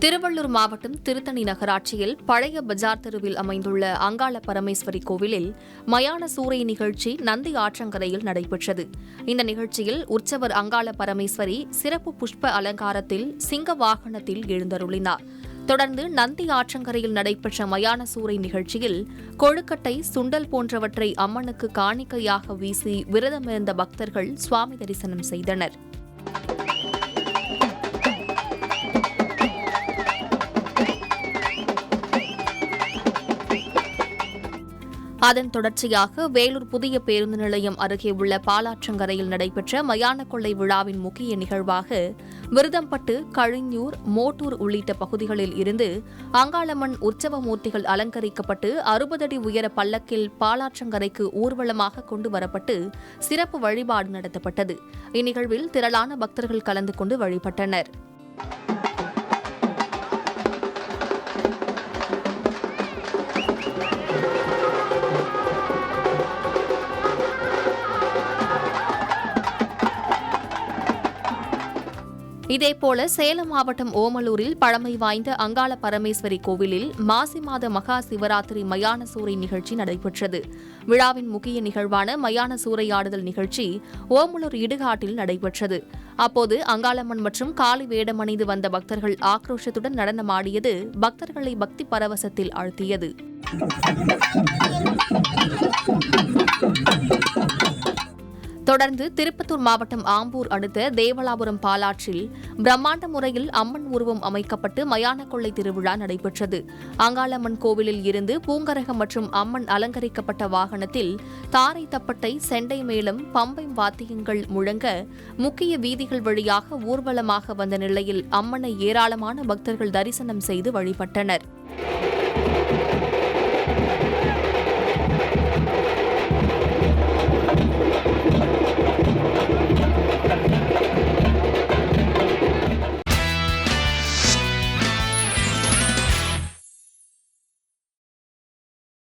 திருவள்ளூர் மாவட்டம் திருத்தணி நகராட்சியில் பழைய பஜார் தெருவில் அமைந்துள்ள அங்காள பரமேஸ்வரி கோவிலில் மயான சூறை நிகழ்ச்சி நந்தி ஆற்றங்கரையில் நடைபெற்றது. இந்த நிகழ்ச்சியில் உற்சவர் அங்காள பரமேஸ்வரி சிறப்பு புஷ்ப அலங்காரத்தில் சிங்க வாகனத்தில் எழுந்தருளினார். தொடர்ந்து நந்தி ஆற்றங்கரையில் நடைபெற்ற மயான சூறை நிகழ்ச்சியில் கொழுக்கட்டை, சுண்டல் போன்றவற்றை அம்மனுக்கு காணிக்கையாக வீசி விரதமிருந்த பக்தர்கள் சுவாமி தரிசனம் செய்தனர். அதன் தொடர்ச்சியாக வேலூர் புதிய பேருந்து நிலையம் அருகே உள்ள பாலாற்றங்கரையில் நடைபெற்ற மயான கொள்ளை விழாவின் முக்கிய நிகழ்வாக விருதம்பட்டு, கழிஞ்சூர், மோட்டூர் உள்ளிட்ட பகுதிகளில் இருந்து அங்காளம்மன் உற்சவ மூர்த்திகள் அலங்கரிக்கப்பட்டு 60 அடி உயர பல்லக்கில் பாலாற்றங்கரைக்கு ஊர்வலமாக கொண்டு வரப்பட்டு சிறப்பு வழிபாடு நடத்தப்பட்டது. இந்நிகழ்வில் திரளான பக்தர்கள் கலந்து கொண்டு வழிபட்டனர். இதேபோல சேலம் மாவட்டம் ஓமலூரில் பழமை வாய்ந்த அங்காள பரமேஸ்வரி கோவிலில் மாசி மாத மகா சிவராத்திரி மயான சூறை நிகழ்ச்சி நடைபெற்றது. விழாவின் முக்கிய நிகழ்வான மயான சூறையாடுதல் நிகழ்ச்சி ஓமலூர் இடுகாட்டில் நடைபெற்றது. அப்போது அங்காளம்மன் மற்றும் காளி வேடம் அணிந்து வந்த பக்தர்கள் ஆக்ரோஷத்துடன் நடனமாடியது பக்தர்களை பக்தி பரவசத்தில் ஆழ்த்தியது. தொடர்ந்து திருப்பத்தூர் மாவட்டம் ஆம்பூர் அடுத்த தேவலாபுரம் பாலாற்றில் பிரம்மாண்ட முறையில் அம்மன் உருவம் அமைக்கப்பட்டு மயான கொள்ளை திருவிழா நடைபெற்றது. அங்காளம்மன் கோவிலில் இருந்து பூங்கரகம் மற்றும் அம்மன் அலங்கரிக்கப்பட்ட வாகனத்தில் தாரை தப்பட்டை, செண்டை மேளம், பம்பை வாத்தியங்கள் முழங்க முக்கிய வீதிகள் வழியாக ஊர்வலமாக வந்த நிலையில் அம்மனை ஏராளமான பக்தர்கள் தரிசனம் செய்து வழிபட்டனர்.